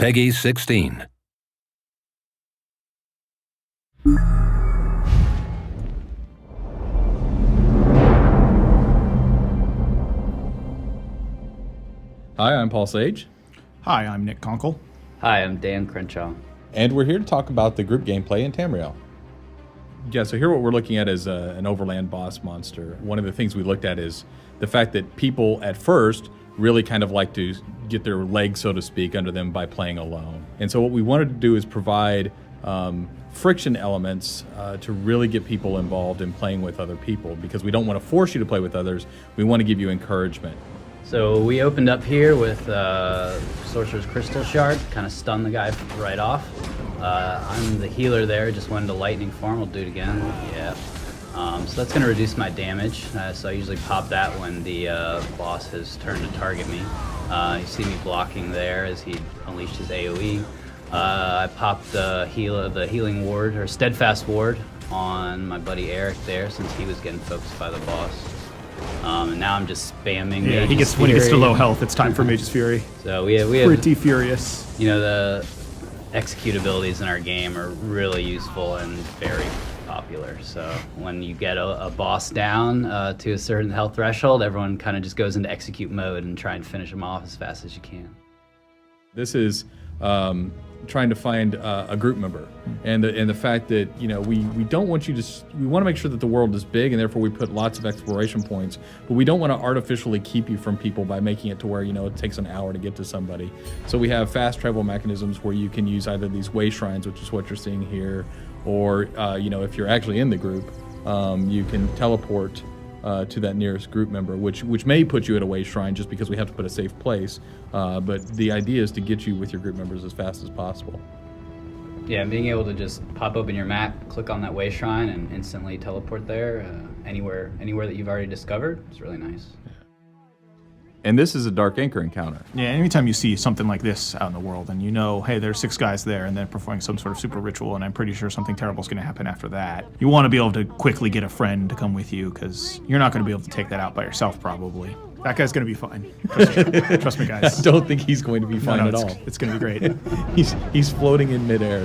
Peggy 16. Hi, I'm Paul Sage. Hi, I'm Nick Conkle. Hi, I'm Dan Crenshaw. And we're here to talk about the group gameplay in Tamriel. Yeah, so here what we're looking at is an overland boss monster. One of the things we looked at is the fact that people at first really kind of like to get their legs, so to speak, under them by playing alone. And so what we wanted to do is provide friction elements to really get people involved in playing with other people, because we don't want to force you to play with others. We want to give you encouragement. So we opened up here with Sorcerer's Crystal Shard, kind of stun the guy right off. I'm the healer there, just went into lightning form. We'll do it again. Yeah. So that's going to reduce my damage. So I usually pop that when the boss has turned to target me. You see me blocking there as he unleashed his AoE. I popped the healing ward, or steadfast ward, on my buddy Eric there, since he was getting focused by the boss. And now I'm just spamming. Yeah, Mage's when he gets to Fury. low health, it's time for Mage's Fury. So we have Pretty furious. you know, the execute abilities in our game are really useful and very popular. So when you get a boss down to a certain health threshold, everyone kind of just goes into execute mode and try and finish them off as fast as you can. This is trying to find a group member, and the fact that, you know, we don't want you to. We want to make sure that the world is big, and therefore we put lots of exploration points. But we don't want to artificially keep you from people by making it to where, you know, it takes an hour to get to somebody. So we have fast travel mechanisms where you can use either these way shrines, which is what you're seeing here, or you know, if you're actually in the group, you can teleport to that nearest group member, which may put you at a way shrine just because we have to put a safe place. But the idea is to get you with your group members as fast as possible. Yeah, and being able to just pop open your map, click on that way shrine, and instantly teleport there anywhere that you've already discovered. It's really nice. And this is a Dark Anchor encounter. Yeah, anytime you see something like this out in the world and you know, hey, there's 6 guys there and they're performing some sort of super ritual and I'm pretty sure something terrible is going to happen after that, you want to be able to quickly get a friend to come with you, because you're not going to be able to take that out by yourself probably. That guy's going to be fine. Trust me, guys. I don't think he's going to be fine at all. It's going to be great. He's floating in midair.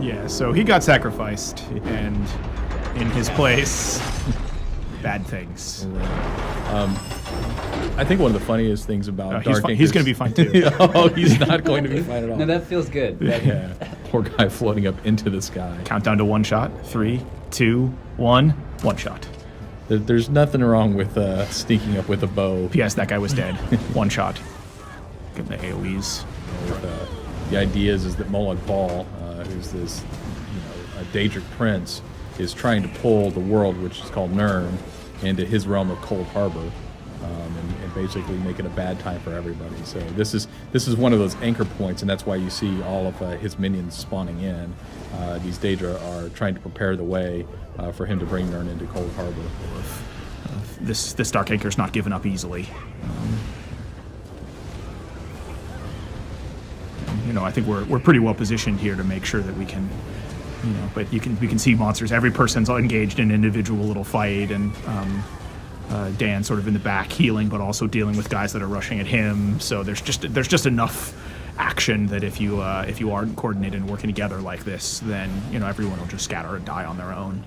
Yeah, so he got sacrificed, and in his place, bad things. I think one of the funniest things about Dark Anchor, he's going to be fine too. Oh, he's not going to be fine at all. No, that feels good. Yeah, poor guy floating up into the sky. Countdown to 1 shot. 3, 2, 1. 1 shot. There's nothing wrong with sneaking up with a bow. P.S. That guy was dead. 1 shot. Give him the AoEs. The idea is that Molag Bal, who's this, a Daedric prince, is trying to pull the world, which is called Nirn, into his realm of Cold Harbor, and basically make it a bad time for everybody. So this is one of those anchor points, and that's why you see all of his minions spawning in. These Daedra are trying to prepare the way for him to bring Nirn into Cold Harbor. This Dark Anchor's not given up easily. I think we're pretty well positioned here to make sure that we can, but we can see monsters. Every person's engaged in an individual little fight, and Dan sort of in the back healing, but also dealing with guys that are rushing at him. So there's just enough action that if you aren't coordinated and working together like this, then everyone will just scatter and die on their own.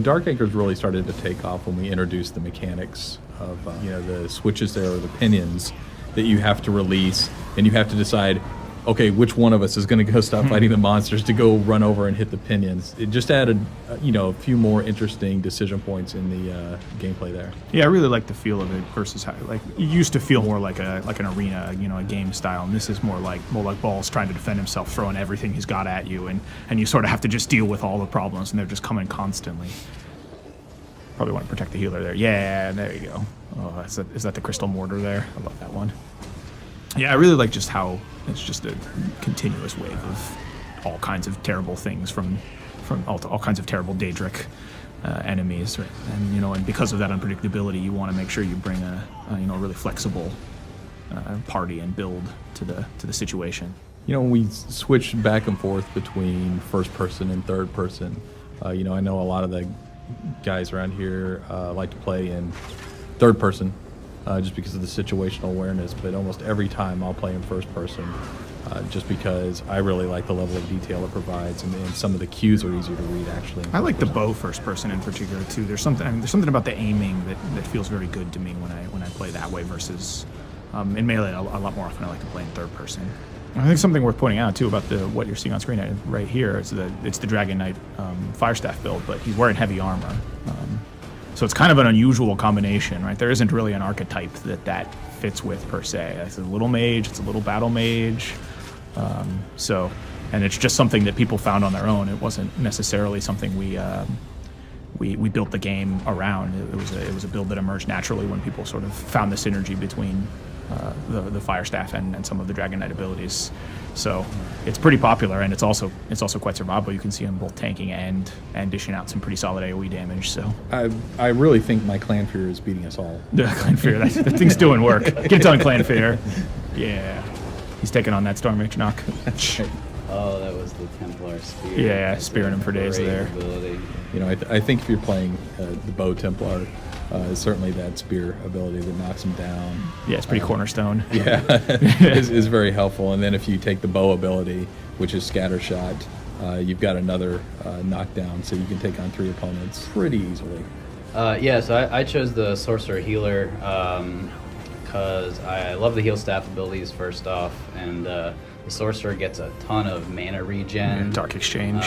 Dark Anchor's really started to take off when we introduced the mechanics of the switches there, or the pinions that you have to release, and you have to decide, okay, which one of us is going to go stop fighting the monsters to go run over and hit the pinions. It just added, a few more interesting decision points in the gameplay there. Yeah, I really like the feel of it versus how, it used to feel more like an arena, a game style, and this is more like Bal's trying to defend himself, throwing everything he's got at you, and you sort of have to just deal with all the problems, and they're just coming constantly. Probably want to protect the healer there. Yeah, there you go. Oh, is that the crystal mortar there? I love that one. Yeah, I really like just how it's just a continuous wave of all kinds of terrible things from all kinds of terrible Daedric enemies, right? And because of that unpredictability, you want to make sure you bring a really flexible party and build to the situation. When we switch back and forth between first person and third person, I know a lot of the guys around here like to play in third person, just because of the situational awareness. But almost every time I'll play in first person, just because I really like the level of detail it provides, and some of the cues are easier to read actually. I like the bow first person in particular too. There's something about the aiming that feels very good to me when I play that way versus in melee. A lot more often I like to play in third person. I think something worth pointing out too about what you're seeing on screen right here is that it's the Dragon Knight Firestaff build, but he's wearing heavy armor. So it's kind of an unusual combination, right? There isn't really an archetype that fits with per se. It's a little mage, it's a little battle mage. And it's just something that people found on their own. It wasn't necessarily something we built the game around. It was a build that emerged naturally when people sort of found the synergy between the Firestaff and some of the Dragon Knight abilities. So it's pretty popular, and it's also quite survivable. You can see him both tanking and dishing out some pretty solid AoE damage. So I really think my Clanfear is beating us all. the Clanfear, that thing's doing work. Get it done, Clanfear. Yeah, he's taking on that Storm Mage knock. Oh, that was the Templar Spear. Yeah, spearing him for days Great there. ability. You know, I think if you're playing the Bow Templar, certainly that spear ability that knocks him down. Yeah, it's pretty cornerstone. Yeah, is very helpful. And then if you take the bow ability, which is Scatter Shot, you've got another knockdown, so you can take on 3 opponents pretty easily. Yeah, so I chose the Sorcerer Healer because I love the heal staff abilities first off, and the Sorcerer gets a ton of mana regen. Dark Exchange.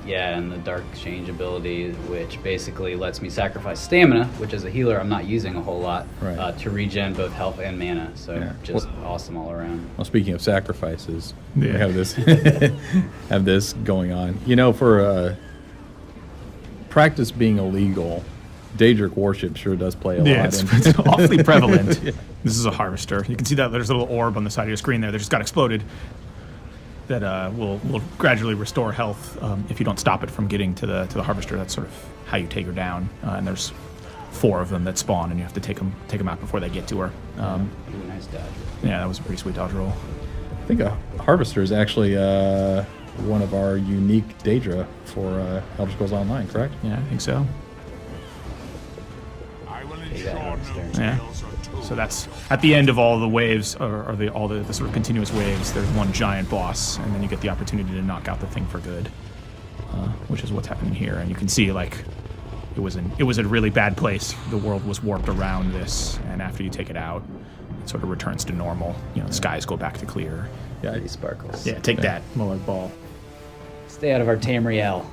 Yeah, and the Dark Exchange ability, which basically lets me sacrifice stamina, which as a healer I'm not using a whole lot, Right. to regen both health and mana. So Yeah. just awesome all around. Well, speaking of sacrifices, we Yeah. have this have this going on. You know, for practice being illegal, Daedric worship sure does play a Yeah, lot. it's awfully prevalent. This is a harvester. You can see that there's a little orb on the side of your screen there that just got exploded. That will gradually restore health if you don't stop it from getting to the harvester. That's sort of how you take her down. And there's 4 of them that spawn, and you have to take them out before they get to her. Ooh, nice dodge. Yeah, that was a pretty sweet dodge roll. I think a harvester is actually one of our unique Daedra for Elder Scrolls Online, correct? Yeah, I think so. Take that, Harvester. Yeah. So that's at the end of all the waves, or all the sort of continuous waves. There's one giant boss, and then you get the opportunity to knock out the thing for good, which is what's happening here. And you can see like it was a really bad place. The world was warped around this, and after you take it out, it sort of returns to normal. You know, the skies go back to clear. Yeah, Pretty sparkles. Yeah, take that, Molag Ball. Stay out of our Tamriel.